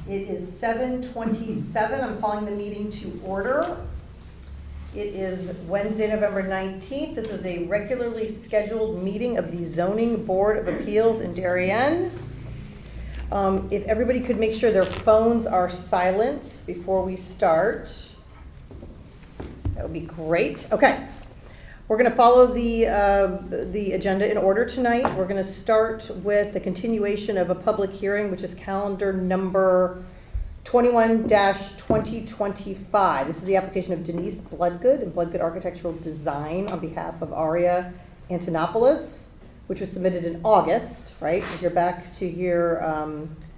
It is 7:27. I'm calling the meeting to order. It is Wednesday, November 19th. This is a regularly scheduled meeting of the Zoning Board of Appeals in Darien. If everybody could make sure their phones are silent before we start, that would be great. Okay. We're going to follow the agenda in order tonight. We're going to start with the continuation of a public hearing, which is calendar number 21-2025. This is the application of Denise Bloodgood and Bloodgood Architectural Design on behalf of Aria Antonopoulos, which was submitted in August, right? You're back to here.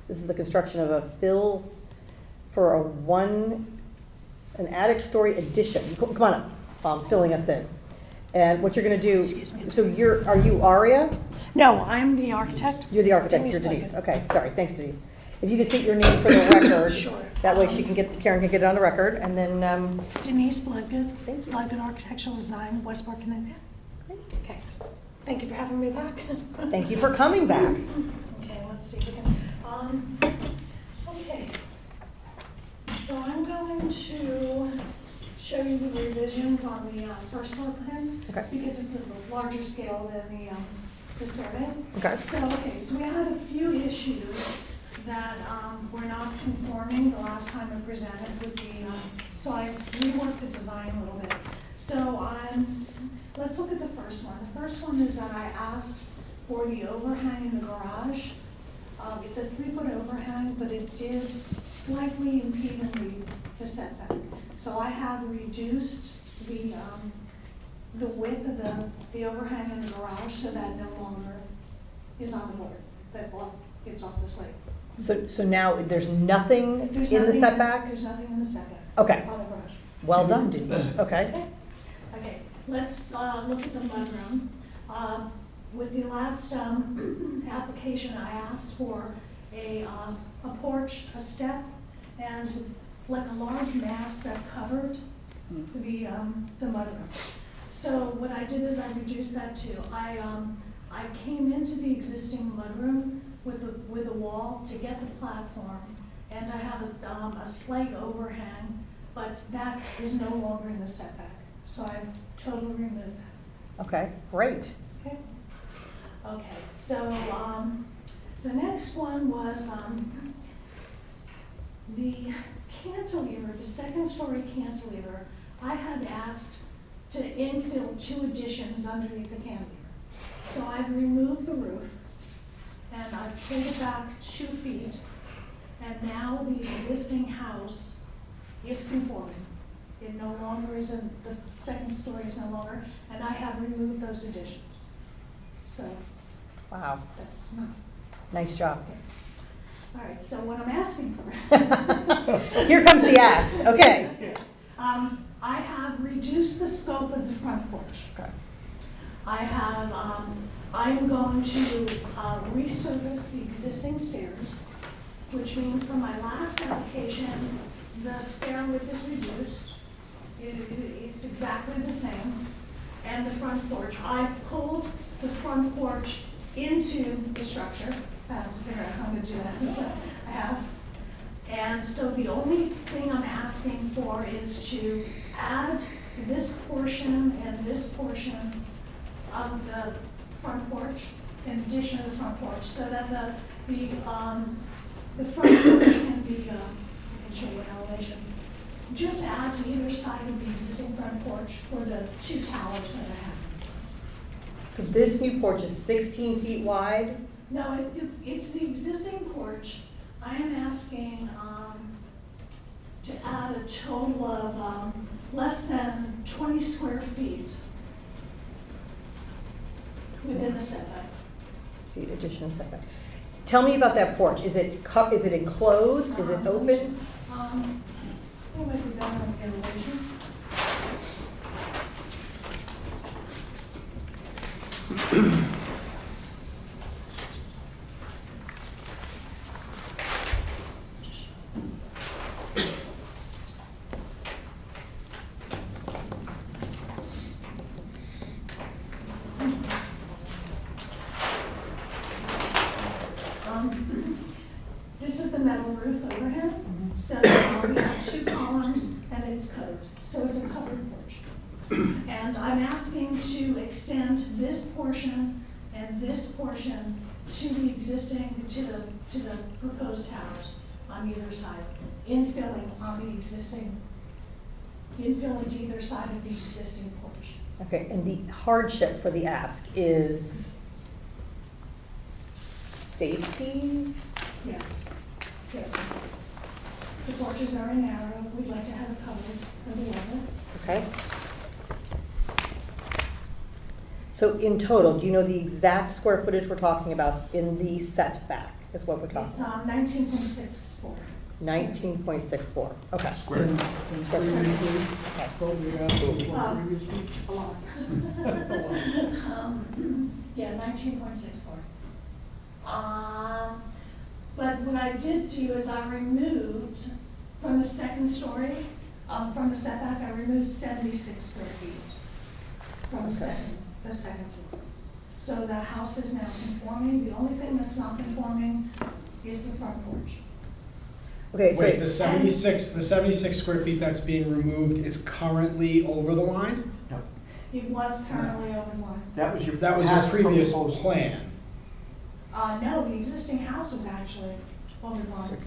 This is the construction of a fill for an attic story addition. Come on up, filling us in. And what you're going to do, so are you Aria? No, I'm the architect. You're the architect, Denise you're Denise. Bloodgood. Okay, sorry, thanks Denise. If you could state your name for the record. Sure. That way Karen can get it on the record, and then. Denise Bloodgood. Thank you. Bloodgood Architectural Design, Westport, Connecticut. Okay. Thank you for having me back. Thank you for coming back. Okay, let's see if we can. Okay. So I'm going to show you the revisions on the first floor plan. Okay. Because it's a larger scale than the survey. Okay. So we had a few issues that were not conforming the last time I presented with so I reworked the design a little bit. So let's look at the first one. The first one is that I asked for the overhang in the garage. It's a 3-foot overhang, but it did slightly impede the setback. So I have reduced the width of the overhang in the garage so that no longer is on the board. It's off the slate. So now there's nothing in the setback? There's nothing in the setback. Okay. On the garage. Well done, Denise. Okay. Okay, let's look at the mudroom. With the last application, I asked for a porch, a step, and like a large mass that covered the mudroom. So what I did is I reduced that to I came into the existing mudroom with a wall to get the platform, and I have a slight overhang, but that is no longer in the setback. So I've totally removed that. Okay, great. Okay. Okay, so the next one was the cantilever, the second story cantilever. I had asked to infill 2 additions underneath the cantilever. So I've removed the roof and I've pulled it back 2 feet, and now the existing house is conforming. It no longer is the second story is no longer, and I have removed those additions. So, Wow. that's Nice job. okay. All right, so what I'm asking for. Here comes the ask. Okay. I have reduced the scope of the front porch. Okay. I'm going to resurface the existing stairs, which means for my last application, the stair width is reduced. It's exactly the same. And the front porch, I pulled the front porch into the structure. I have to figure out how I'm going to do that, but I have. And so the only thing I'm asking for is to add this portion and this portion of the front porch, in addition to the front porch, so that the front porch can be, I can show you an elevation. Just add to either side of the existing front porch for the 2 towers that I have. So this new porch is 16 feet wide? No, it's the existing porch. I am asking to add a total of less than 20 square feet within the setback. Feet addition setback. Tell me about that porch. Is it enclosed? Is it open? What was it done on the elevation? This is the metal roof. roof overhang, so we have 2 columns and it's covered, so it's a covered porch. And I'm asking to extend this portion and this portion to the existing, to the proposed towers on either side, infilling on the existing, infilling to either side of the existing porch. Okay, and the hardship for the ask is safety? Yes, yes. The porch is very narrow, we'd like to have it covered for the weather. Okay. So in total, do you know the exact square footage we're talking about in the setback is what we're talking It's about? 19.64. 19.64, okay. Square. A lot. Yeah, 19.64. But what I did do is I removed from the second story, from the setback, I removed 76 square feet from the second floor. So the house is now conforming. The only thing that's not conforming is the front porch. Okay, so Wait, the 76 square feet that's being removed is currently over the line? No, It was currently over the line. that was your. That was your as previous proposed. plan. No, the existing house was actually over the line.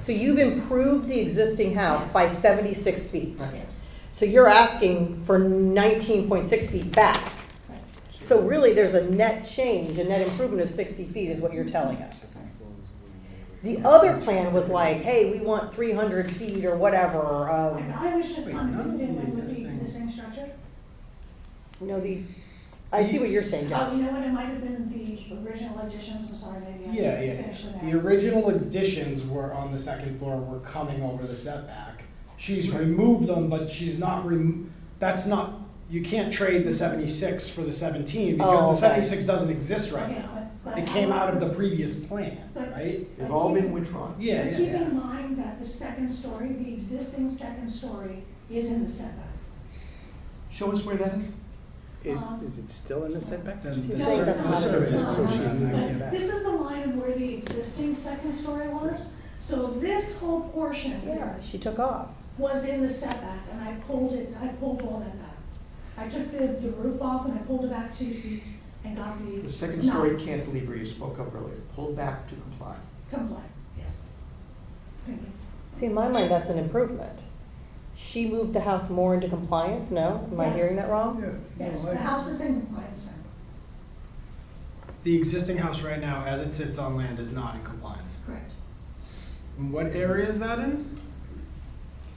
so you've improved the existing house Yes. by 76 feet. Right. Yes. So you're asking for 19.6 feet back. Right. So really, there's a net change, a net improvement of 60 feet is what you're telling us. The other plan was like, hey, we want 300 feet or whatever of, I was just kind of fiddling with the existing structure. you know, I see what you're saying, Oh, John. you know what, it might have been the original additions, I'm sorry, maybe I Yeah, didn't finish with that. The original additions were on the second floor, were coming over the setback. She's removed them, but she's not that's not, you can't trade the 76 for the 17 Oh, because the okay. 76 doesn't exist right Okay, now. but It came out of the previous plan, But- right? They've all been withdrawn. Yeah, But yeah, keep yeah. in mind that the second story, the existing second story is in the setback. Show us where that is. Is it still in the setback? Then She's the saying that's not survey it. is so she can't back. This is the line of where the existing second story was. So this whole portion Yeah, here she took off. was in the setback, and I pulled all that back. I took the roof off and I pulled it back 2 feet and got The second story cantilever you spoke of earlier, pulled back to comply. Comply, yes. Thank you. See, in my mind, that's an improvement. She moved the house more into compliance, no? Am I Yes. hearing that wrong? Yes, the house is in compliance now, The existing house right now, as it sits on land, is not in compliance. correct, And what area is that in?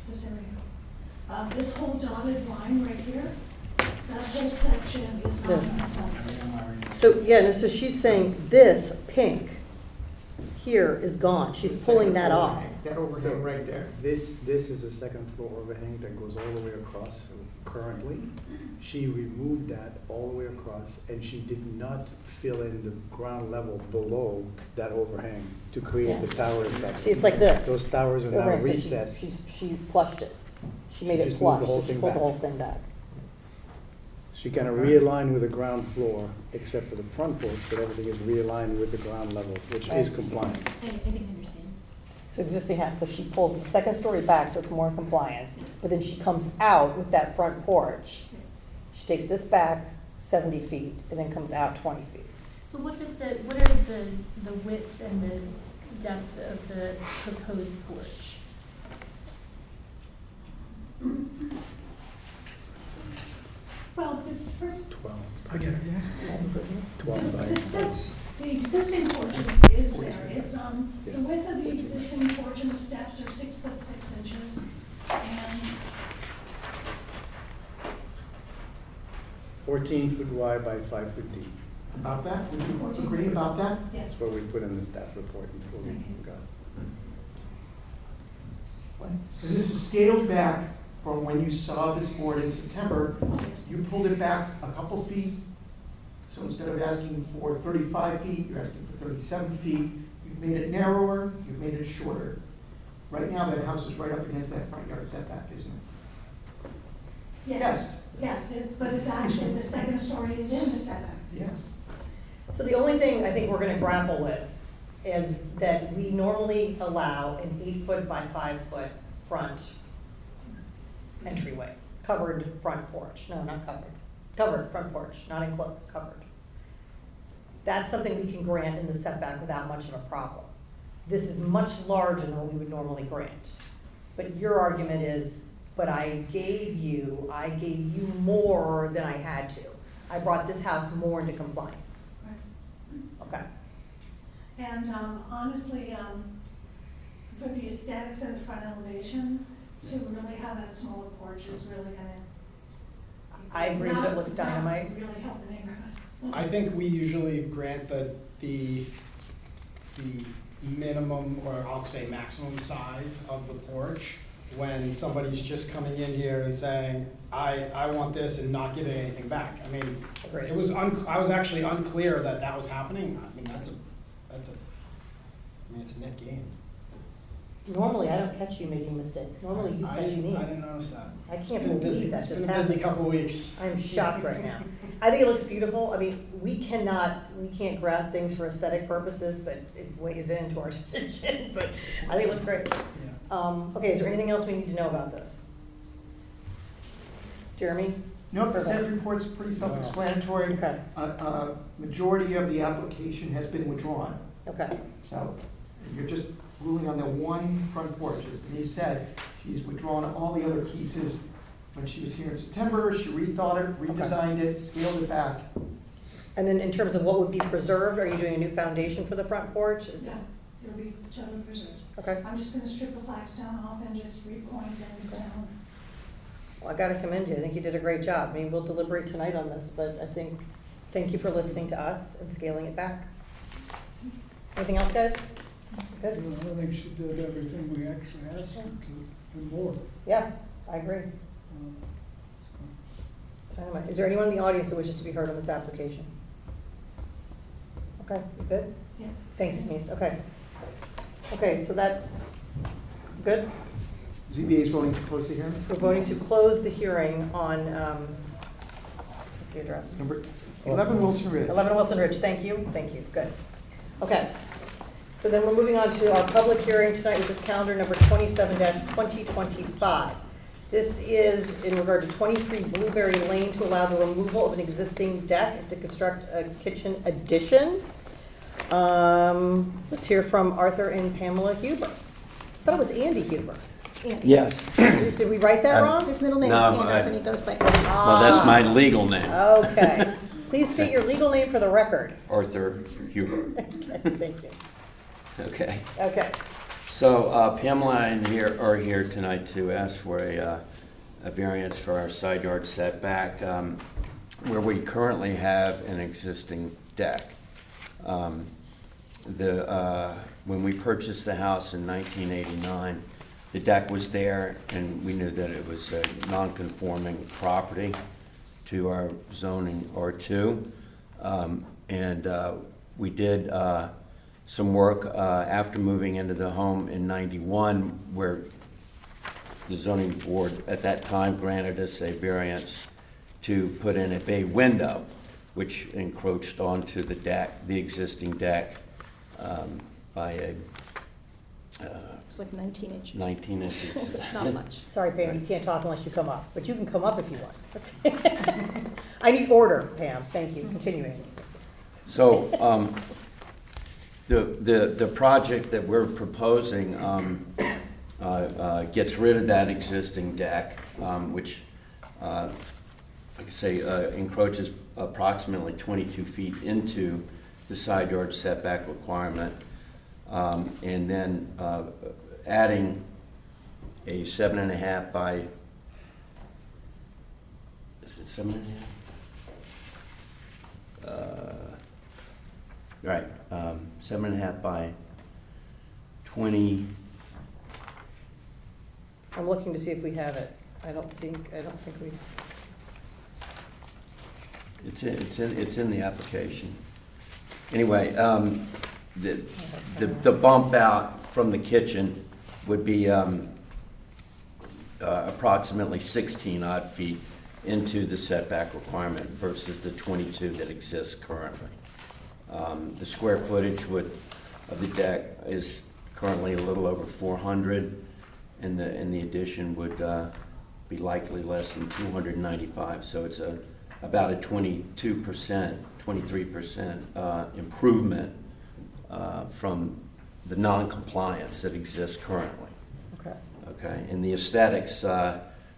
this area. This whole dotted line right here, that whole section is not in compliance. So, yeah, no, so she's saying this pink here is gone. She's pulling that off. That overhang right there. This is a second floor overhang that goes all the way across currently. She removed that all the way across, and she did not fill in the ground level below that overhang to create the tower effect. See, it's like this. Those towers It's are now overhang, so recessed. She flushed it. She made it Just moved flush. the whole She thing pulled the back. whole thing back. She kind of realigned with the ground floor, except for the front porch, but everything is realigned with the ground level, which is Right. compliant. I didn't understand. So existing house, so she pulls the second story back, so it's more in compliance, but then she comes out with that front porch. She takes this back 70 feet and then comes out 20 feet. So what are the width and the depth of the proposed porch? Well, the first, 12. I get it, yeah. 12 by the steps, the existing porch is there. It's, the width of the existing porch and the steps are 6 foot 6 inches. And 14 foot wide by 5 foot deep. About that? Would you agree about that? yes, That's what we put in the staff report before we got. And this is scaled back from when you saw this board in September. You pulled it back a couple feet. So instead of asking for 35 feet, you're asking for 37 feet. You've made it narrower, you've made it shorter. Right now, that house is right up against that front yard setback, isn't it? yes, but it's actually, the second story is in the setback. Yes. So the only thing I think we're gonna grapple with, is that we normally allow an 8-foot by 5-foot front entryway, covered front porch. No, not covered. Covered front porch, not enclosed, covered. That's something we can grant in the setback without much of a problem. This is much larger than what we would normally grant. But your argument is, but I gave you more than I had to. I brought this house more into compliance. Right. Okay. And honestly, for the aesthetics of the front elevation, to really have that smaller porch is really gonna. I agree that it looks dynamite. Not really help the neighborhood. I think we usually grant the minimum, or I'll say maximum size of the porch when somebody's just coming in here and saying, I want this, and not getting anything back. I mean, Agreed. I was actually unclear that that was happening. I mean, it's a net gain. Normally, I don't catch you making mistakes. Normally, you catch me. I didn't notice that. I It's can't been a believe that It's just been a busy happened. couple of weeks. I'm shocked right now. I think it looks beautiful. I mean, we can't grab things for aesthetic purposes, but it weighs into our decision, but I think it looks great. Yeah. Okay, is there anything else we need to know about this? Jeremy? Nope, the staff Perfect. report's pretty self-explanatory. Okay, Majority of the application has been withdrawn. okay, So you're just ruling on the one front porch. As Denise said, she's withdrawn all the other pieces. When she was here in September, she rethought it, redesigned it, scaled it back. and then in terms of what would be preserved, are you doing a new foundation for the front porch? Yeah, it'll be totally preserved. Okay, I'm just gonna strip the flagstone off and just repoint any stone. well, I gotta commend you. I think you did a great job. I mean, we'll deliberate tonight on this, but I think, thank you for listening to us and scaling it back. Anything else, guys? Good? I think she did everything we actually asked her to, and more. Yeah, I agree. Dynamite. Is there anyone in the audience that wishes to be heard on this application? Okay, you good? Yeah. Thanks, Denise. Okay. Okay, so that, good? ZBA is voting to close the hearing. We're voting to close the hearing on, what's the address? Number 11 Wilson Ridge. 11 Wilson Ridge, thank you, good. Okay, so then we're moving on to our public hearing tonight, which is calendar number 27-2025. This is in regard to 23 Blueberry Lane to allow the removal of an existing deck and to construct a kitchen addition. Let's hear from Arthur and Pamela Huber. I thought it was Andy Huber. Yes. Did we write that wrong? His middle name is No, Anderson, he goes by Well, that's my legal name, Okay. Please state your legal name for the record. Arthur Huber. Okay, thank you. Okay. Okay. So Pamela and I are here tonight to ask for a variance for our side yard setback, where we currently have an existing deck. When we purchased the house in 1989, the deck was there, and we knew that it was a non-conforming property to our zoning R2. We did some work after moving into the home in 91, where the zoning board at that time granted us a variance to put in a bay window, which encroached onto the deck, the existing deck, by a It's like 19 inches. 19 inches. It's not much. Sorry, Pam, you can't talk unless you come up, but you can come up if you want. I need order, Pam, thank you, continuing. So, the project that we're proposing gets rid of that existing deck, which, like I say, encroaches approximately 22 feet into the side yard setback requirement, and then adding a 7.5 by, is it 7.5? Right, 7.5 by 20. I'm looking to see if we have it. I don't think we, It's in the application. Anyway, the bump out from the kitchen would be approximately 16 odd feet into the setback requirement versus the 22 that exists currently. The square footage would of the deck is currently a little over 400, and the addition would be likely less than 295. So it's about a 22%, 23% improvement from the non-compliance that exists currently. Okay. Okay, and the aesthetics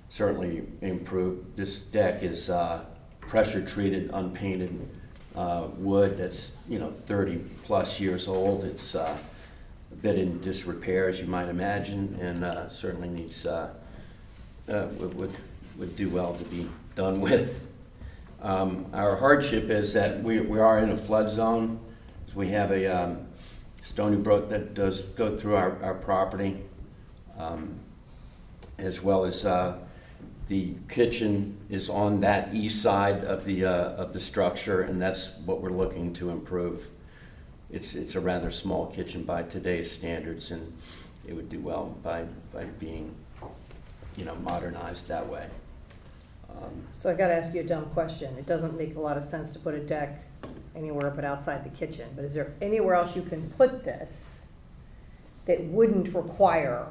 certainly improved. This deck is pressure treated, unpainted wood that's 30+ years old. It's a bit in disrepair, as you might imagine, and certainly needs would do well to be done with. Our hardship is that we are in a flood zone. So we have a stony brook that does go through our property, as well as the kitchen is on that east side of the structure, and that's what we're looking to improve. It's a rather small kitchen by today's standards, and it would do well by being modernized that way. So I gotta ask you a dumb question. It doesn't make a lot of sense to put a deck anywhere but outside the kitchen, but is there anywhere else you can put this that wouldn't require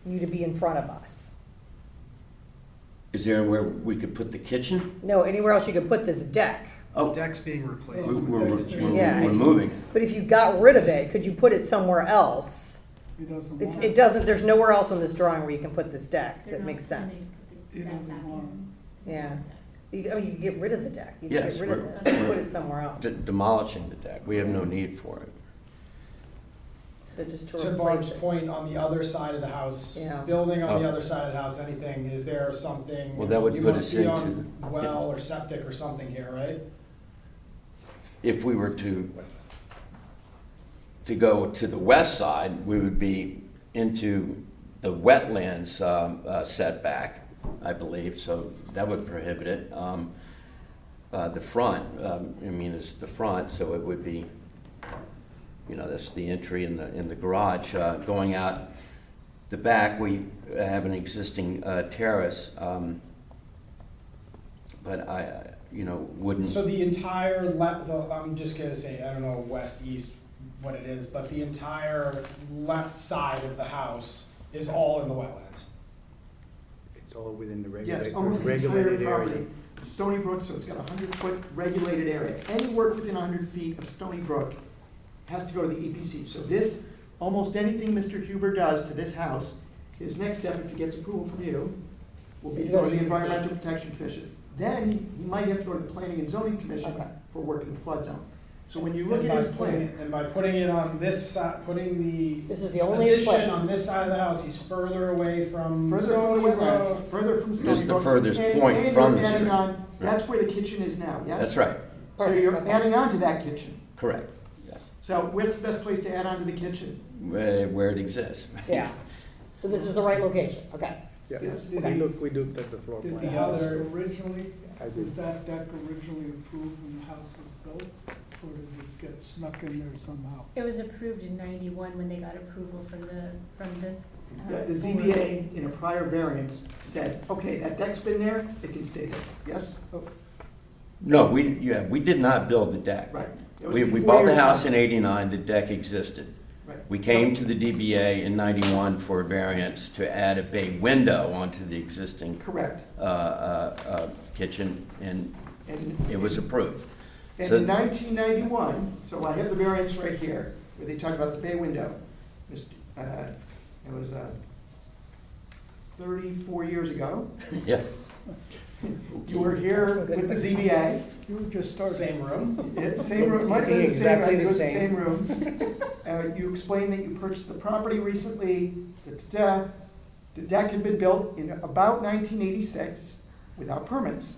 you to be in front of us? Is there anywhere we could put the kitchen? No, anywhere else you could put this deck? Oh, Deck's being replaced. Yeah. we're moving. But if you got rid of it, could you put it somewhere else? He doesn't It's, want it doesn't, there's nowhere else on this drawing where you can put this deck They're that not makes planning sense. to put the He deck doesn't back want in. Yeah. You can get rid of the deck. You can Yes, get rid of we're- this and we're put it somewhere else. Demolishing the deck. We have no need for it. So just to To replace Barb's it. point, on the other side of the house, Yeah. building on the Oh. other side of the house, anything, is there something? Well, that would you put must us be into on the- well or septic or something here, right? If we were to go to the west side, we would be into the wetlands setback, I believe, so that would prohibit it. The front, is the front, so it would be, that's the entry in the garage. Going out the back, we have an existing terrace, but I wouldn't. So the entire I'm just gonna say, I don't know west, east, what it is, but the entire left side of the house is all in the wetlands. It's all within the Yes, almost the entire regulated area. property. It's Stony Brook, so it's got a 100-foot regulated area. Any work within 100 feet of Stony Brook has to go to the EPC. So this, almost anything Mr. Huber does to this house, his next step, if he gets approval from you, will be to go to the Environmental Protection Commission. Then he might have to go to the Planning and Zoning Commission Okay. for work in the flood zone. So when you look And at by his plan, And by putting it on this side, putting the This is the only place. addition on this side of the house, he's further away from further from Stony the Brook. wetlands, further from Stony This is the Brook. furthest and- point and from you're the adding street. on, that's where the kitchen is now, yes? That's right, So Perfect, you're okay. adding on to that kitchen. correct, yes, So where's the best place to add on to the kitchen? where it exists. Yeah. So this is the right location, okay. Yeah, Yes. we looked at the floor Did the plan. house originally, I did. was that deck originally approved when the house was built? Or did it get snuck in there somehow? It was approved in 91 when they got approval from this. Yeah, the board. ZBA in a prior variance said, okay, that deck's been there, it can stay there, yes? No, we did not build the deck. Right. It was We before bought your the house time. in '89, the deck existed. Right. We came to the DBA in '91 for a variance to add a bay window onto the existing Correct. kitchen, and And it was approved. and So- in 1991, so I have the variance right here, where they talk about the bay window. It was 34 years ago. Yeah, You were here with the ZBA. You were just starting. Same room. Same room, might be the same, Exactly I the go to the same. same room. You explained that you purchased the property recently, da-da-da. The deck had been built in about 1986 without permits,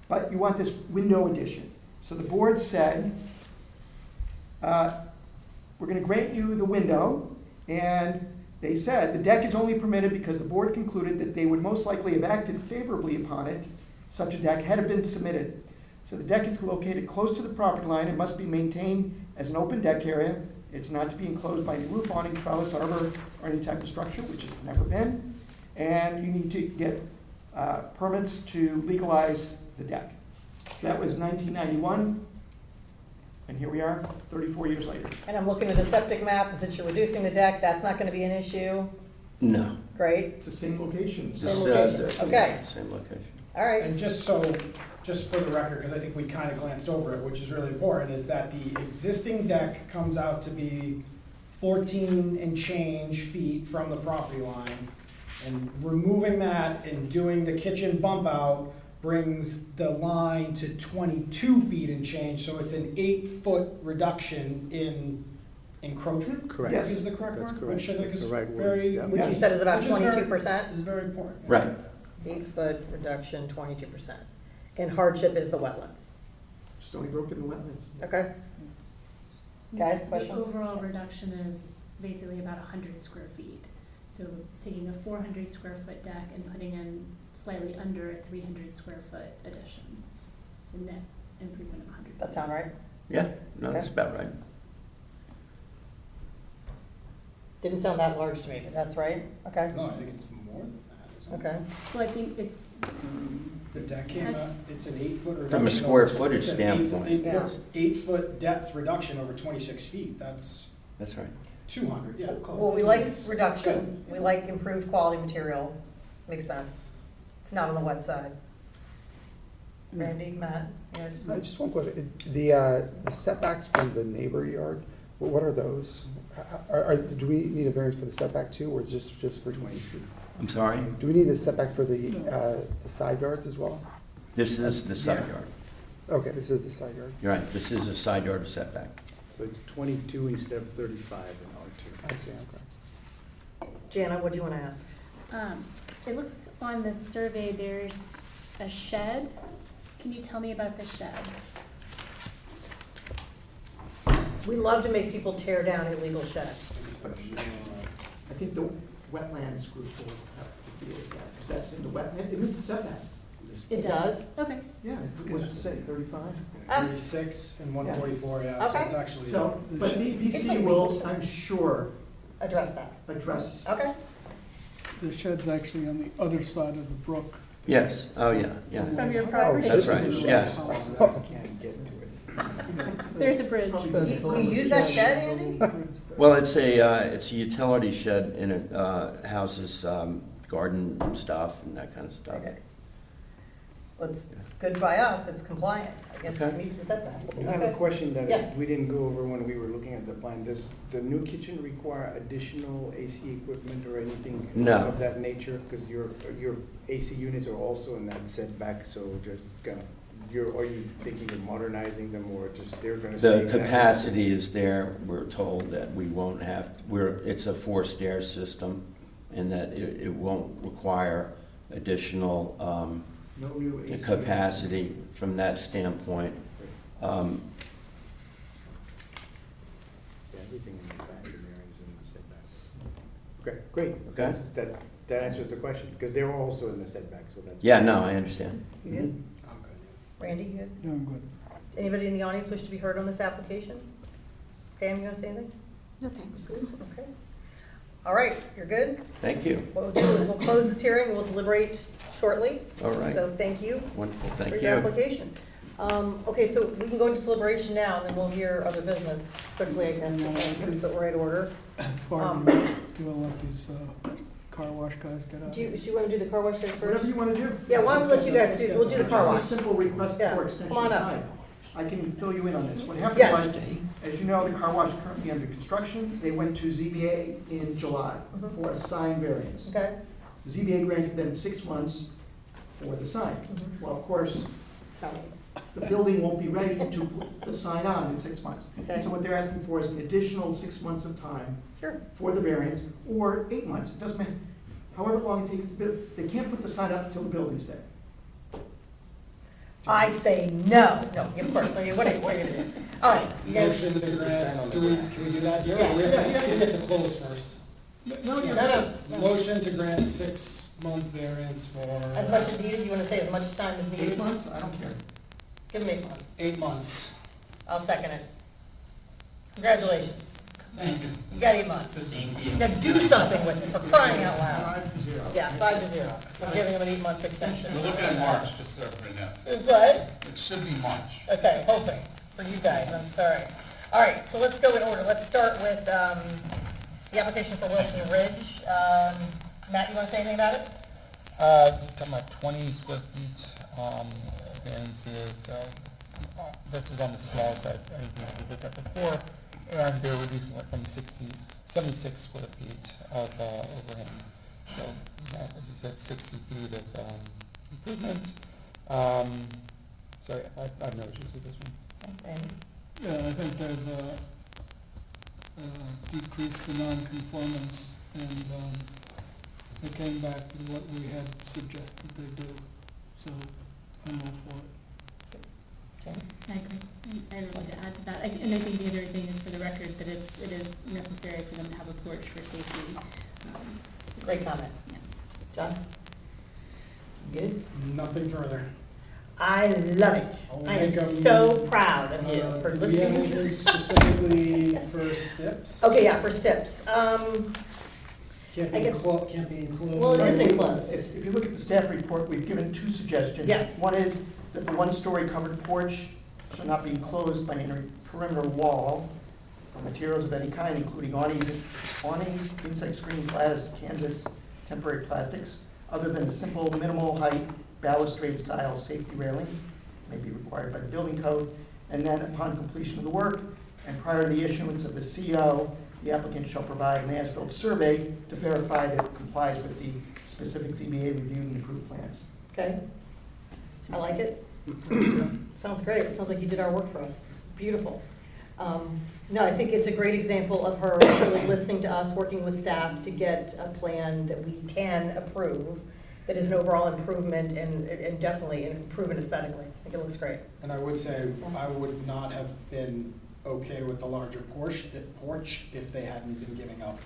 but you want this window addition. So the board said, we're gonna grant you the window, and they said the deck is only permitted because the board concluded that they would most likely have acted favorably upon it. Such a deck had been submitted. So the deck is located close to the property line. It must be maintained as an open deck area. It's not to be enclosed by any roof, awning, trellis, arbor, or any type of structure, which it's never been. And you need to get permits to legalize the deck. So that was 1991. And here we are, 34 years later. And I'm looking at a septic map, and since you're reducing the deck, that's not gonna be an issue. No. Great, It's the same location. Same It's, location, okay. Same location. all right. And just for the record, because I think we kind of glanced over it, which is really important, is that the existing deck comes out to be 14 and change feet from the property line. And removing that and doing the kitchen bump out brings the line to 22 feet and change, so it's an 8-foot reduction in encroachment? Correct. Yes. Is the correct word? That's correct. Which I think That's is the right word, very. yeah. Which you said is about Which very- 22%? Is very important. Right. 8-foot reduction, 22%. And hardship is the wetlands. Stony Brook in the wetlands. Okay, guys, The question? overall reduction is basically about 100 square feet. So it's taking a 400 square foot deck and putting in slightly under a 300 square foot addition. It's a net improvement of 100. That sound right? Yeah, no, that's Okay. about right. Didn't sound that large to me, but that's right, okay, No, I think it's more than that, isn't it? okay. Well, I think it's, The deck came out, it's an 8-foot reduction. From a square over- footage it's an standpoint. Yeah. 8-foot depth reduction over 26 feet, that's That's right. 200, yeah. Well, we like It's- reduction, we like improved quality material, makes sense. It's not on the wet side. Randy, Matt, you Just one question. The setbacks from the neighbor yard, what are those? Do we need a variance for the setback too, or is this just for 20C? I'm sorry? Do we need a setback for the side yards as well? This is the side Yeah. yard. Okay, this is the side yard. You're right, this is a side yard setback. So it's 22 instead of 35 in R2. I see, okay. Jana, what do you want to ask? it looks like on the survey, there's a shed. Can you tell me about the shed? We love to make people tear down illegal sheds. I think the wetlands group will have to deal with that, because that's in the wetland, it meets the setback. It does? Okay. Yeah, what did it say, 35? 36 and 144, yeah, so Okay. it's actually. So, but the It's a EPC legal will, shed. I'm sure, Address that. address. Okay. The shed's actually on the other side of the brook. Yes, oh, yeah, yeah. From your Oh, property? That's this right, is the yes. shed. Can't get to it. There's a bridge. That's You all the use that shed, shed, there's a Andy? little bridge there. Well, it's a utility shed and it houses garden stuff and that kind of stuff. Okay. Well, it's good by us, it's compliant, I guess it Okay. meets the setback. I have a question Yes. that we didn't go over when we were looking at the plan. Does the new kitchen require additional AC equipment or anything No. of that nature? Because your AC units are also in that setback, so just kind of, are you thinking of modernizing them or just they're gonna stay The exactly? capacity is there, we're told that we won't have, it's a 4-stair system and that it won't require additional No new AC. capacity from that standpoint. Yeah, everything in the back of there is in the setback. Okay, great. Okay. That answers the question, because they're also in the setback, so that's. Yeah, no, I understand. You good? I'm good, yeah. Randy, you good? Yeah, I'm good. Anybody in the audience wish to be heard on this application? Pam, you want to say anything? No, thanks. Okay. All right, you're good? Thank you. What we'll do is we'll close this hearing, we'll deliberate shortly. All right. So thank you Wonderful, for thank your you. application. Okay, so we can go into deliberation now, and then we'll hear other business quickly, I guess, and put right order. Barb, do you want to let these car wash guys get out? Do you want to do the car wash guys first? Whatever you want to do. Yeah, why don't we let you guys do, we'll do the car Just wash. a simple request Yeah, for extension come on of up. time. I can fill you in on this. What happened Yes. was, as you know, the car wash is currently under construction. They went to ZBA in July Mhm. for a sign variance. Okay? The ZBA granted them 6 months for the sign. Mhm. Well, of course, Tell me. the building won't be ready to put the sign on in 6 months. Okay. So what they're asking for is an additional 6 months of time Sure. for the variance, or 8 months, it doesn't matter. However long it takes to build, they can't put the sign up until the building's there. I say no. No, of course, what are you gonna do? All right, you guys, Motion to grant, can we do that here? Yeah. We have to get the close first. No, no. Motion to grant 6-month variance as for much as needed, you wanna say as much time as 8 needed? months, I don't care. Give them 8 months. 8 months. I'll second it. Congratulations. Thank you. You got 8 months. Now do something with it, for crying out loud. 5-0. Yeah, 5-0. I'm giving them an 8-month extension. We're looking at March, just so everybody knows. What? It should be March. Okay, hoping. for you guys, I'm sorry. All right, so let's go in order. Let's start with the application for Wilson Ridge. Matt, you want to say anything about it? Talking about 20 square feet, variance here, so this is on the small side, anything we looked at before, and they're reducing it from 76 square feet of overhang. So, as you said, 60 feet of improvement. Sorry, I have no issues with this one. And Yeah, I think they've decreased the non-conformance, and they came back to what we had suggested they do, so I'm all for it. I agree. I would like to add to that. And I think the other thing is for the record that it is necessary for them to have a porch for safety. great comment. Yeah. John? Good? Nothing further. I love it. I'll I am make a- so proud of you for Do we have listening. anything specifically for steps? Okay, yeah, for steps. Can't I be guess- can't be enclosed. Well, it is enclosed. If you look at the staff report, we've given two suggestions. Yes. One is that the one-story covered porch shall not be enclosed by any perimeter wall or materials of any kind, including awnings, insect screens, lattice, canvas, temporary plastics, other than a simple minimal height balustrade style safety railing, may be required by the building code. And then upon completion of the work and prior to the issuance of the CO, the applicant shall provide an as-built survey to verify that it complies with the specific ZBA reviewed and approved plans. Okay? I like it. Sounds great. It sounds like you did our work for us. Beautiful. No, I think it's a great example of her really listening to us, working with staff to get a plan that we can approve, that is an overall improvement and definitely an improvement aesthetically. I think it looks great. And I would say, I would not have been okay with the larger porch if they hadn't been giving up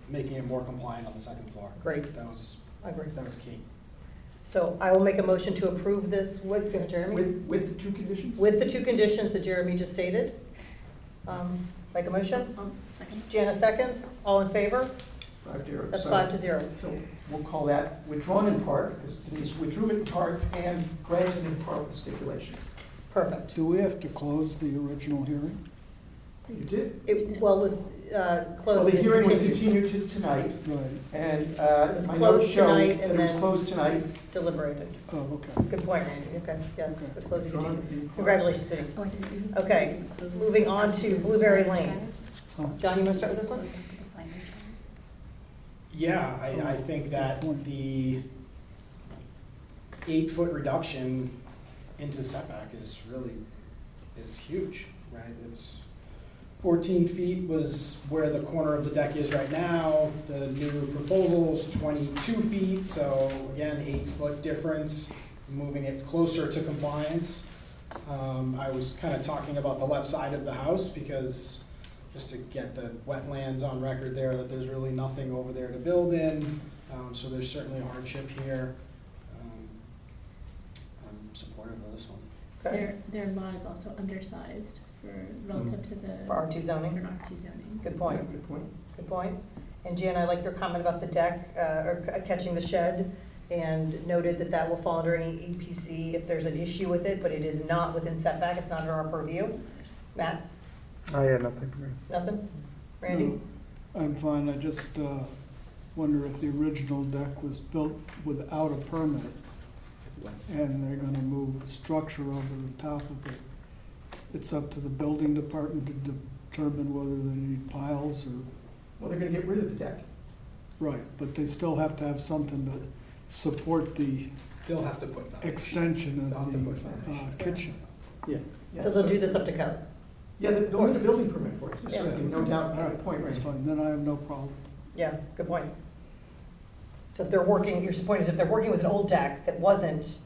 making it more compliant on the second floor. Great. That was I agree. key. So I will make a motion to approve this with, go ahead, Jeremy? With the two conditions? With the two conditions that Jeremy just stated. Make a motion? Second. Jana seconds. All in favor? 5-0. That's So- 5-0. So we'll call that withdrawn in part, because Denise withdrew it in part and granted in part with the stipulations. Perfect. Do we have to close the original hearing? You did? It, well, was Well, closed. the and hearing was continued. continued to tonight, Right, and was my closed notes show tonight that and it was then- closed tonight. Deliberated. oh, okay. Good point, Randy. Okay, yes, Okay. the closing Withdrawn continued. in part. Congratulations, Denise. Oh, I didn't use Okay, those moving on for to the Blueberry signage Lane. guys. Huh. John, you want to start with this one? Those are for the signage guys. Yeah, I think that the 8-foot reduction into the setback is huge, right? It's 14 feet was where the corner of the deck is right now. The new proposal's 22 feet, so again, 8-foot difference, moving it closer to compliance. I was kind of talking about the left side of the house because just to get the wetlands on record there, that there's really nothing over there to build in. So there's certainly a hardship here. I'm supportive of this one. Okay. Their lot is also undersized relative to the. For R2 zoning? For an R2 zoning. Good point. Yeah, good point. Good point. And Jan, I like your comment about the deck, or catching the shed, and noted that that will fall under any EPC if there's an issue with it, but it is not within setback, it's not under our purview. Matt, Yeah, nothing. nothing? Randy? No, I'm fine, I just wonder if the original deck was built without a permit, and they're gonna move a structure over the top of it. It's up to the building department to determine whether they need piles or, Well, they're gonna get rid of the deck. right, but they still have to have something to support the They'll have to put foundation. extension They'll have to of put the foundation. kitchen. Yeah. So they'll do this up to code? Yeah, they'll need a building permit for it, Yeah. no doubt, All good right, point, that's Randy. fine, then I have no problem. Yeah, good point. So if they're working, your point is if they're working with an old deck that wasn't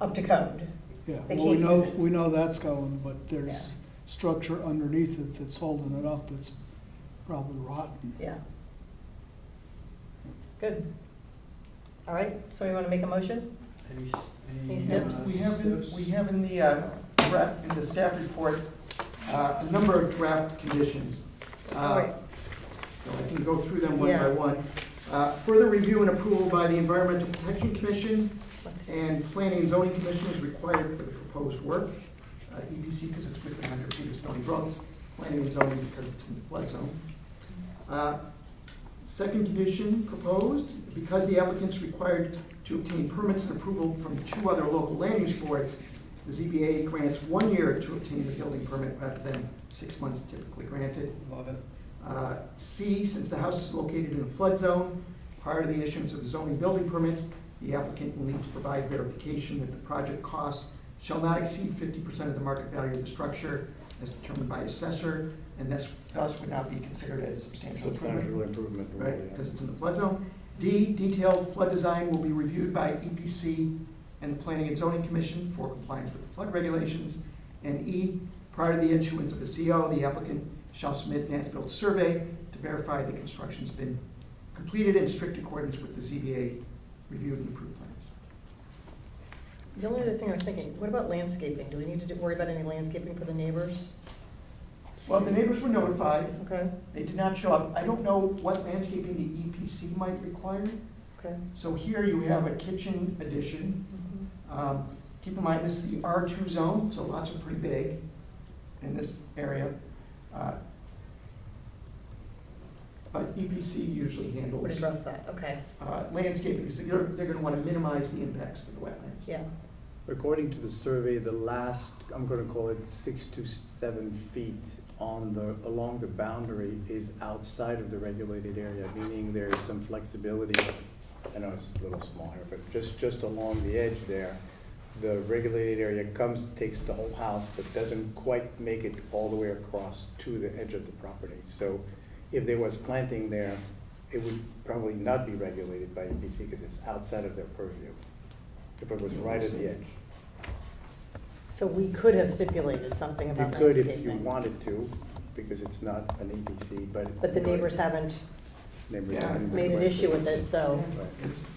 up to code, Yeah, They well, can't use it. we know that's going, but Yeah. there's structure underneath it that's holding it up that's probably rotten. yeah. Good. All right, so you want to make a motion? Any steps? We have in the draft, in the staff report, a number of draft conditions. All right. So I can go through them one Yeah. by one. Further review and approval by the Environmental Protection Commission Let's- and Planning and Zoning Commission is required for the proposed work. EPC because it's within 100 feet of stony brook, planning and zoning because it's in the flood zone. Second condition proposed, because the applicant's required to obtain permits and approval from 2 other local land use boards, the ZBA grants 1 year to obtain the building permit rather than 6 months typically granted. Love it. C, since the house is located in a flood zone, prior to the issuance of the zoning building permit, the applicant will need to provide verification that the project costs shall not exceed 50% of the market value of the structure as determined by assessor, and thus would not be considered a substantial improvement. Substantial improvement. Right, because it's in the flood zone. D, detailed flood design will be reviewed by EPC and the Planning and Zoning Commission for compliance with the flood regulations. And E, prior to the issuance of a CO, the applicant shall submit an as-built survey to verify the construction's been completed in strict accordance with the ZBA reviewed and approved plans. The only other thing I was thinking, what about landscaping? Do we need to worry about any landscaping for the neighbors? Well, the neighbors were notified. Okay, They did not show up. I don't know what landscaping the EPC might require. okay. So here you have a kitchen addition. Keep in mind, this is the R2 zone, so lots are pretty big in this area. But EPC usually handles Would address that, okay, landscaping, because they're gonna wanna minimize the impacts to the wetlands. yeah. According to the survey, the last, I'm gonna call it 6 to 7 feet along the boundary is outside of the regulated area, meaning there is some flexibility. I know it's a little small here, but just along the edge there, the regulated area takes the whole house, but doesn't quite make it all the way across to the edge of the property. So if there was planting there, it would probably not be regulated by EPC because it's outside of their purview. If it was right at the edge. So we could have stipulated something You about could landscaping. if you wanted to, because it's not an EPC, but. But the neighbors haven't Neighbors Yeah. haven't made an requested issue with it, so. Right.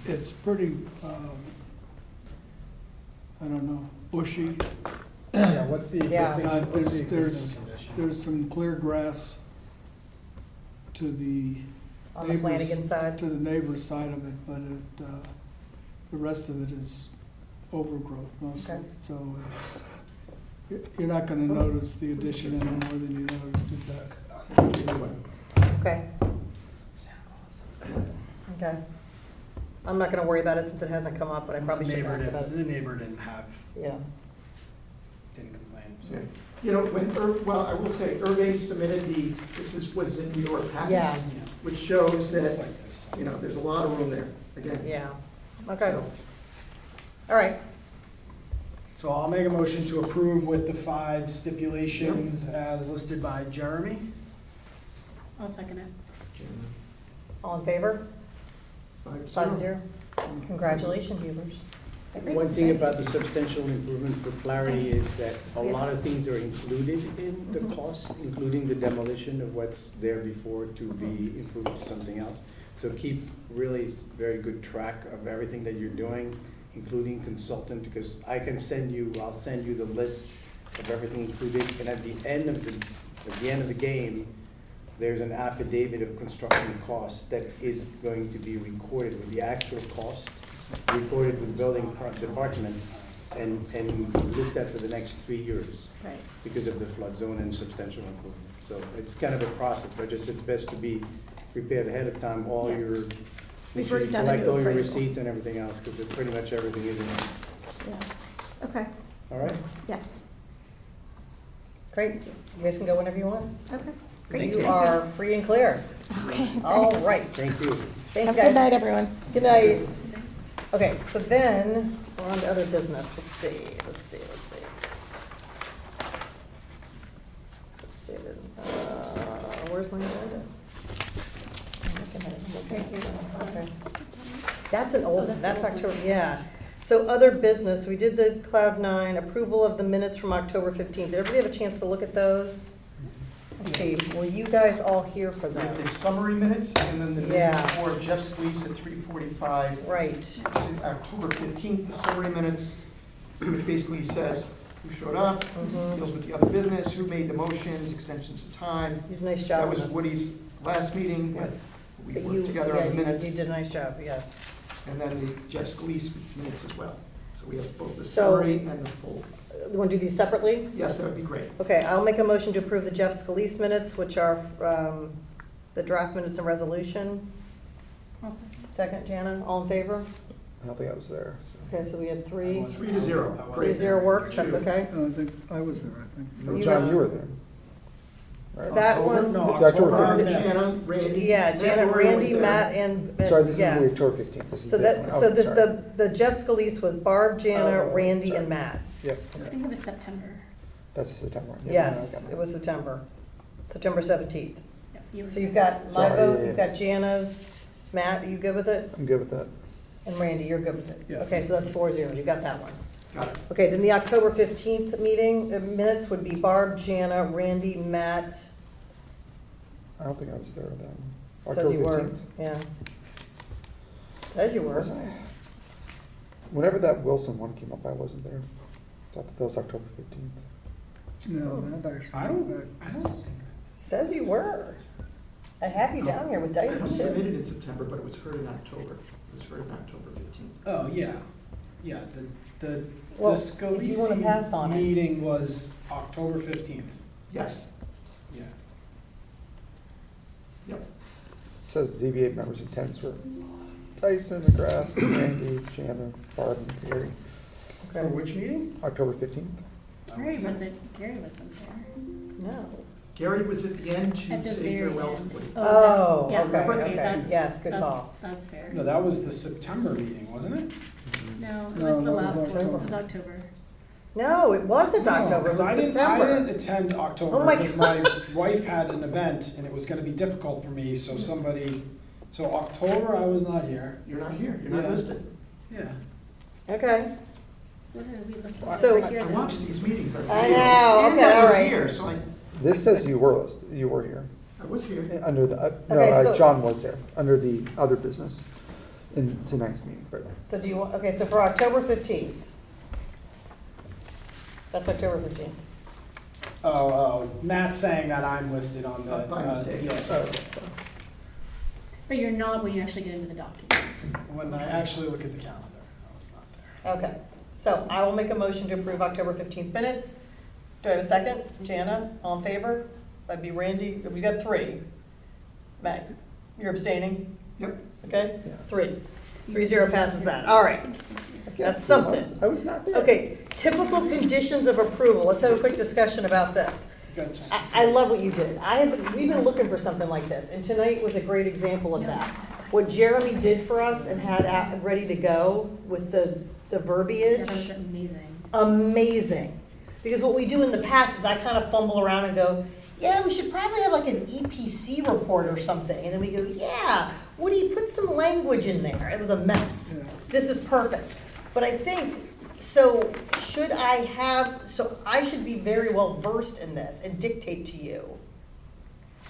It's pretty, I don't know, bushy. Yeah, what's the Yeah. existing, what's the There's- existing condition? There's some clear grass to the On the Flanagan neighbor's, side? to the neighbor's side of it, but the rest of it is overgrowth mostly. Okay. So you're not gonna notice the addition any more than you noticed the deck. Okay. Okay. I'm not gonna worry about it since it hasn't come up, but I probably should ask about The it. neighbor didn't Yeah. complain, so. Yeah. You know, well, I will say, Irving submitted was in your packets. Yeah. Which shows Looks that, like this. you know, there's a lot of room there, again. Yeah, okay, So, all right. So I'll make a motion to approve with the 5 stipulations as listed by Jeremy. I'll second it. All in favor? 5-0. 5-0. Congratulations, Hubers. One thing about the substantial improvement for clarity is that a lot of things are included in the cost, including the demolition of what's there before to be improved to something else. So keep really very good track of everything that you're doing, including consultant, because I'll send you the list of everything included, and at the end of the game, there's an affidavit of construction costs that is going to be recorded with the actual cost, recorded with the building department, and looked at for the next 3 years Right. because of the flood zone and substantial improvement. So it's kind of a process, but just it's best to be prepared ahead of time, all Yes. your, We've make sure you already done a collect new all your appraisal. receipts and everything else, because pretty much everything is in there. Yeah. Okay, All right? yes, Great, you guys can go whenever you want. okay, Thank You you. are free and clear. okay. All thanks. right, Thank you. thanks, Have a good guys. night, everyone. Good night. Okay, so then, we're on to other business. Let's see. Stated, where's my agenda? I'm looking at it. Okay. That's an old, that's October, yeah. So other business, we did the Cloud9 approval of the minutes from October 15th. Did everybody have a chance to look at those? Let's see, were you guys all here for We have the those? summary minutes, and then the Yeah. minutes for Jeff Squeeze at 3:45. Right, October 15th, the summary minutes, which basically says who showed up, deals with the other business, who made the motions, extensions of time. you did a nice job That on was this. Woody's last meeting, but we But worked together on the minutes. You did a nice job, yes. And then the Jeff Scalise minutes as well. So we have both the So- summary and the full. You want to do these separately? Yes, that would be great. Okay, I'll make a motion to approve the Jeff Scalise minutes, which are the draft minutes and resolution. I'll second. Second, Jana, all in favor? I don't think I was there, so. Okay, so we had three. 3-0. Three zero works, that's okay. I think, I was there, I think. No, You John, know- you were there. Right? That October? one- No, The October October. fifteenth. yes. Jana, Randy. Yeah, Janet, February was Randy, there. Matt, and, Sorry, this is yeah. the October 15th. This is So this that, one. so Oh, the, sorry. the Jeff Scalise was Barb, Jana, Oh, Randy, sorry. and Matt. Yep, I think it was September. that's the September one. Yep, Yes, I got it was September, September 17th. Yep, you were So you've there. got my Sorry, vote, yeah, you've yeah. got Jana's, Matt, are you good with it? I'm good with that. And Randy, you're good with it? Yeah. Okay, so that's 4-0, you got that one. Got it. Okay, then the October 15th meeting, minutes would be Barb, Jana, Randy, Matt. I don't think I was there then. Says you October were, 15th? yeah. Says you were. Was I? Whenever that Wilson one came up, I wasn't there. Thought that was October 15th. No, that actually. I don't, Says you were. I have you down here with It was Dyson too. submitted in September, but it was heard in October. It was heard in October 15th. oh, yeah, yeah, the Well, if you wanna pass on Scalise it. meeting was October 15th, Yes, yeah. yep. Says ZBA members attendance were Dyson, McGrath, Randy, Jana, Barb, and Gary. For which meeting? October 15th. Gary wasn't there. No. Gary was at the end to At the say very farewell to end. Woody. Oh, that's- yeah, okay, okay. that's- Yes, good that's- call. That's fair. No, that was the September meeting, wasn't it? No, it No, was the that was last one, October. it was October. No, it wasn't No, October, it 'cause was I didn't September. attend October Oh my because my wife had an event and it was gonna be difficult for me, so so October I was not here. You're not here, you're not Yeah. listed. Yeah. Okay, What are we looking for? So- Over here I then? watched these meetings. I know, And okay, I was all right. here, so This says you were listed, you were here. I was here. Under the, no, Okay, so- John was there, under the other business in tonight's meeting, but so do you want, okay, so for October 15th. That's October 15th. Oh, Matt's saying that I'm listed on the. By mistake. Yeah, oh, sorry. But you're not when you actually get into the document. When I actually look at the calendar, I was not there. Okay, so I will make a motion to approve October 15th minutes. Do I have a second? Jana, all in favor? That'd be Randy, we got three. Meg, you're abstaining? Yep. Okay, yeah. 3-0 passes that, all right. That's something. I was not there. Okay, typical conditions of approval, let's have a quick discussion about this. Good. I love what you did. We've been looking for something like this, and tonight was a great example of that. What Jeremy did for us and had ready to go with the Yeah, verbiage, that was amazing. amazing. Because what we do in the past is I kind of fumble around and go, yeah, we should probably have like an EPC report or something. And then we go, yeah, Woody, put some language in there. It was a mess. Yeah. This is perfect. But I think, so I should be very well versed in this and dictate to you.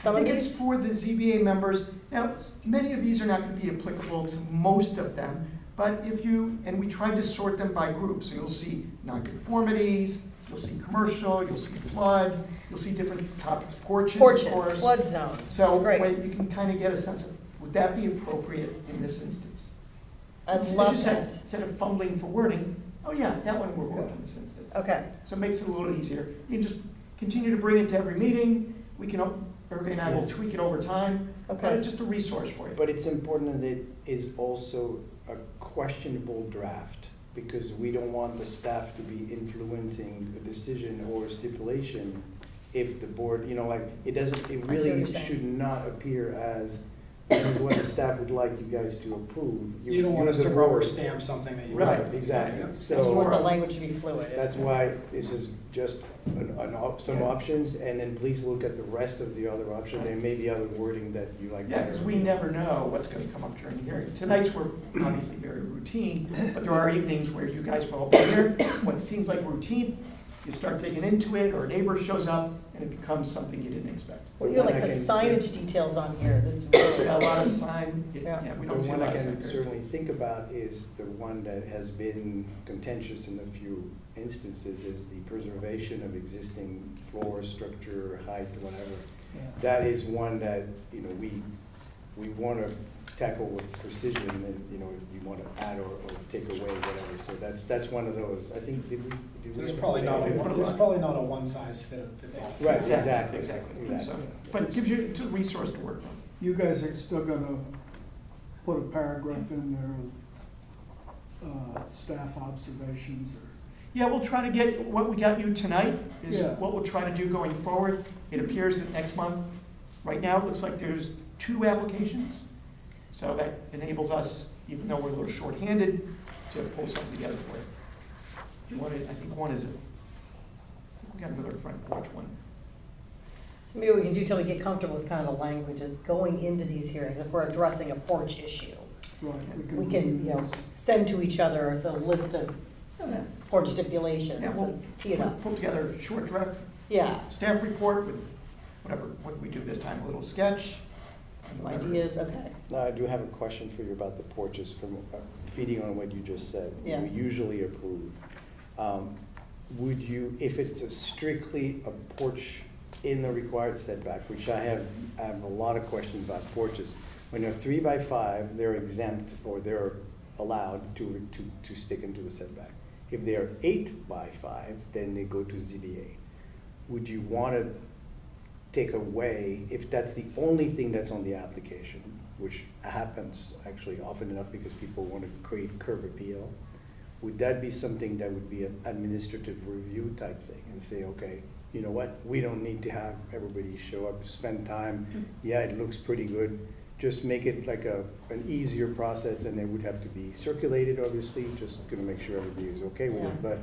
Some I of think it's these, for the ZBA members. Now, many of these are not going to be applicable to most of them, but and we tried to sort them by groups. So you'll see nonconformities, you'll see commercial, you'll see flood, you'll see different topics, porches, of porches, course. flood zones, So it's great. you can kind of get a sense of, would that be appropriate in this instance? I As you love said, that. instead of fumbling for wording, oh yeah, that one will work in this instance. Okay, So it makes it a little easier. You can just continue to bring it to every meeting. We can, Irving and I will tweak it over time. okay. But it's just a resource for you. But it's important that it is also a questionable draft, because we don't want the staff to be influencing a decision or stipulation if the board, it I see what you're really saying. should not appear as, this is what the staff would like you guys to approve. You don't want You're us the to rubber board. stamp something that you. Right, want. exactly. Yeah. You want the So language to be fluid. that's why this is just some Yeah. options, and then please look at the rest of the other options. There may be other wording that you like Yeah, better. because we never know what's going to come up during the hearing. Tonight's were obviously very routine, but there are evenings where you guys will hear what seems like routine, you start digging into it, or a neighbor shows up, and it becomes something you didn't expect. Well, you have like I the can signage details on here, that's We really. got a lot of sign, Yeah. yeah, we The don't see a one lot I of can secondary. certainly think about is the one that has been contentious in a few instances, is the preservation of existing floor, structure, height, whatever. Yeah. That is one that, we want to tackle with precision, and, you know, you want to add or take away, whatever, so that's one of those, I think, did we? There's probably not a one-size-fits all. Right, Exactly. exactly. So, but it gives you, it's a resource to work from. You guys are still gonna put a paragraph in there of, staff observations or? Yeah, we'll try to get, what we got you tonight is Yeah. what we'll try to do going forward. It appears that next month, right now, it looks like there's 2 applications. So that enables us, even though we're a little short-handed, to pull something together for you. Do you want it, I think one is, we got another front porch one. So maybe we can do till we get comfortable with kind of the language is going into these hearings, if we're addressing a porch issue. Right, We can, you know, send to each other the list of porch stipulations Yeah, we'll and tee it up. Pull together a short draft Yeah, staff report with whatever, what we do this time, a little sketch. and some whatever. ideas, okay. Now, I do have a question for you about the porches, from feeding on what you just said. Yeah. We usually approve. Would you, if it's strictly a porch in the required setback, which I have a lot of questions about porches. When they're 3 by 5, they're exempt, or they're allowed to stick into the setback. If they're 8 by 5, then they go to ZBA. Would you want to take away, if that's the only thing that's on the application, which happens actually often enough because people want to create curb appeal, would that be something that would be an administrative review type thing and say, okay, you know what, we don't need to have everybody show up, spend time, yeah, it looks pretty good, just make it like an easier process, and it would have to be circulated, obviously, just gonna make sure everybody is okay with Yeah. it, but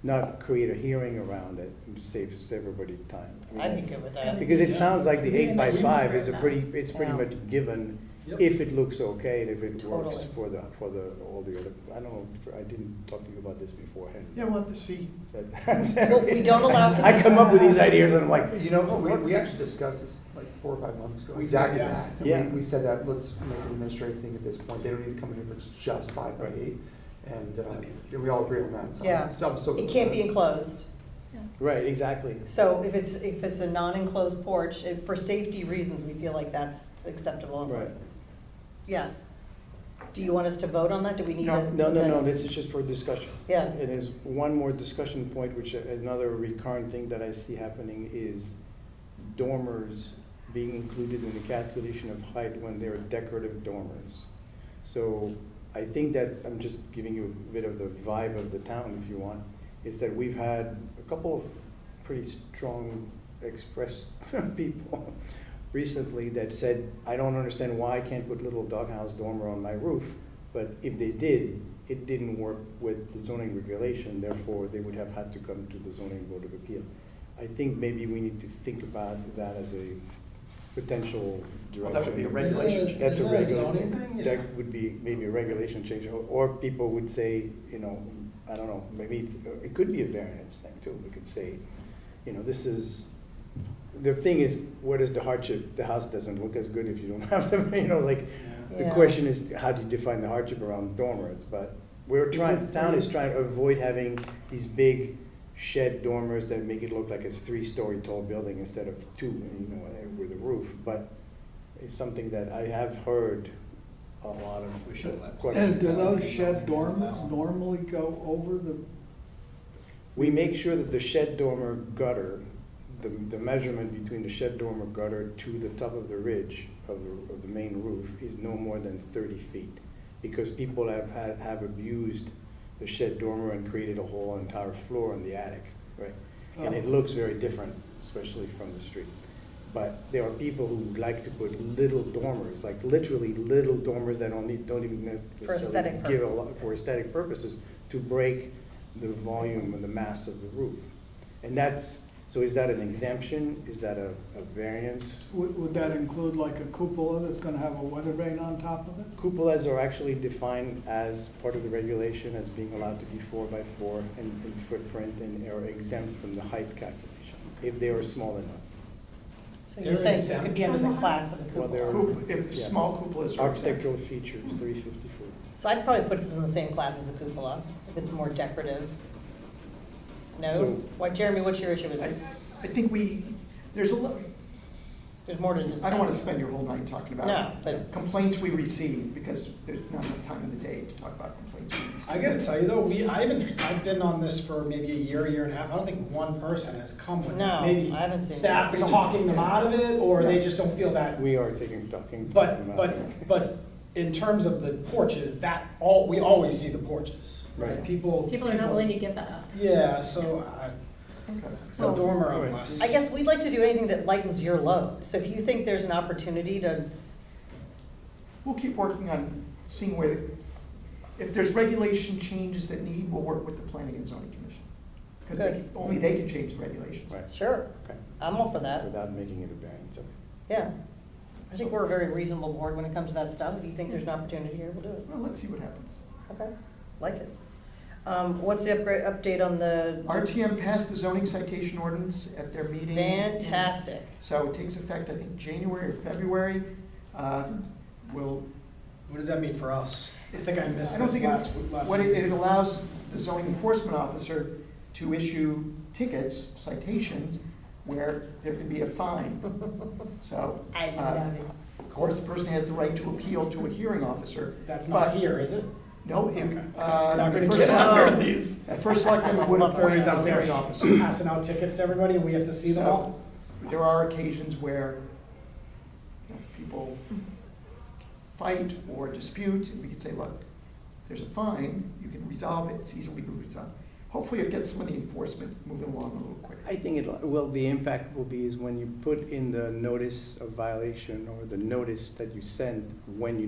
not create a hearing around it, and just save everybody time. I mean, I'd be that's- good with that. Because it sounds like the Yeah. 8 by 5 is a Yeah. it's pretty Yeah. much given, Yep. if it looks okay, and if it works Totally. for all the other, I don't know, I didn't talk to you about this beforehand. Yeah, we'll have to see. Well, we don't allow to- I come up with these ideas and I'm like, You know, we actually discussed this like 4 or 5 months ago, We did, exactly yeah. that. And Yeah. we said that, let's make an administrative thing at this point, they don't need to come in if it's just 5 by 8. And we all agree on that, so. Yeah. So I'm so. It can't be enclosed. right, exactly. So if it's a non-enclosed porch, for safety reasons, we feel like that's acceptable. Right. Yes. Do you want us to vote on that? Do we need No. a? No, okay. this is just for discussion. Yeah. And there's one more discussion point, which another recurrent thing that I see happening is dormers being included in the calculation of height when they're decorative dormers. So I think that's, I'm just giving you a bit of the vibe of the town, if you want, is that we've had a couple of pretty strong express people recently that said, I don't understand why I can't put little doghouse dormer on my roof, but if they did, it didn't work with the zoning regulation, therefore they would have had to come to the zoning board of appeal. I think maybe we need to think about that as a potential direction. Well, that would be a regulation change. That's a Isn't that a zoning regulation, thing? Yeah. that would be maybe a regulation change, or people would say, you know, I don't know, maybe it could be a variance thing too. We could say, you know, this is, the thing is, what is the hardship? The house doesn't look as good if you don't have them, you know, like, the Yeah. question is, how do you define the hardship around dormers? But we're trying, the town is trying to avoid having these big shed dormers that make it look like it's 3-story tall building instead of 2, you know, with a roof. But it's something that I have heard a lot of. We should let- quite a And few do times. those shed dormers normally go over the, We make sure that the shed dormer gutter, the measurement between the shed dormer gutter to the top of the ridge of the main roof is no more than 30 feet. Because people have abused the shed dormer and created a whole entire floor in the attic, right? And it looks very different, especially from the street. But there are people who like to put little dormers, like literally little dormers that don't even necessarily aesthetic give a lot, purposes. for aesthetic purposes, to break the volume and the mass of the roof. And that's, so is that an exemption? Is that a variance? would that include like a cupola that's gonna have a weather vane on top of it? Cupolas are actually defined as part of the regulation as being allowed to be 4 by 4 in footprint and are exempt from the height calculation, if they are small enough. So you're saying this could be under the class of a Well, they're- cupola? If Yeah. small cupolas are. Architectural features, 354. So I'd probably put this in the same class as a cupola, if it's more decorative. No? So- Why, Jeremy, what's your issue with it? I think there's a lot, There's more to discuss. I don't want to spend your whole night talking about No, but- complaints we receive, because there's not enough time in the day to talk about complaints we receive. I gotta tell you though, I've been on this for maybe a year and a half. I don't think one person has come with that. No, Maybe I haven't seen staff that. is talking them out of it, or they just don't feel that. We are talking. But in terms of the porches, we always see the porches, right? Right. People People are not willing to give that up. Yeah, so it's a dormer on us. I guess we'd like to do anything that lightens your load. So if you think there's an opportunity to, We'll keep working on seeing where, if there's regulation changes that need, we'll work with the Planning and Zoning Commission. Because Good. only they can change the regulations. Right, sure, okay, I'm all for that. without making it a variance, okay. Yeah. I think we're a very reasonable board when it comes to that stuff. If you think there's an opportunity here, we'll do it. Well, let's see what happens. Okay, like it. What's the update on the? RTM passed the zoning citation ordinance at their meeting. Fantastic. So it takes effect, I think, January or February. Will, What does that mean for us? I think I missed I don't this think last week. what it allows the zoning enforcement officer to issue tickets, citations, where there can be a fine. So, I love it. of course, the person has the right to appeal to a hearing officer. That's not but- here, is it? No, Okay. it, Not gonna the first get out there selectman- on these. the first selectman would appoint Barry's a out there hearing officer. passing out tickets to everybody and we have to see them all? So, there are occasions where people fight or dispute, and we could say, look, there's a fine, you can resolve it, it's easily resolved. Hopefully it gets some of the enforcement moving along a little quicker. I think the impact will be is when you put in the notice of violation or the notice that you send when you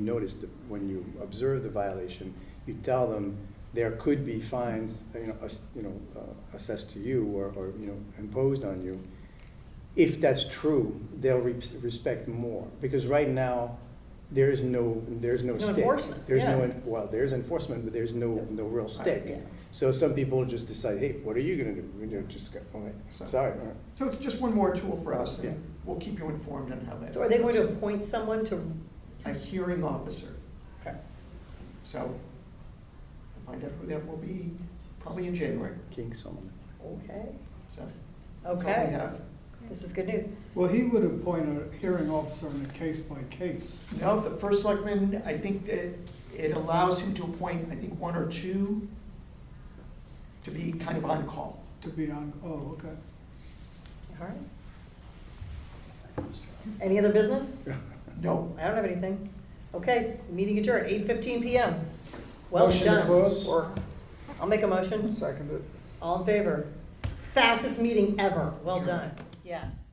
when you observe the violation, you tell them there could be fines, assessed to you or imposed on you. If that's true, they'll respect more, because right now, there's no stick. enforcement, There's yeah. there's enforcement, but there's no real stick. Yeah. So some people just decide, hey, what are you gonna do? You know, just go, all right, sorry. All right. So it's just one more tool for us, and Yeah. we'll keep you informed on how that. So are they going to appoint someone to? A hearing officer. Okay. So, we'll find out who that will be, probably in January. King Solomon. Okay. So, that's all we Okay. have. This is good news. Well, he would appoint a hearing officer on a case-by-case. No, the first selectman, I think that it allows him to appoint, I think, one or two to be kind of on call. To be on, oh, okay. All right. Any other business? No, I don't have anything. Okay, meeting adjourned, 8:15 PM. Well Motion to done. close. I'll make a motion. Second it. All in favor? Fastest meeting ever. Well done. Yes.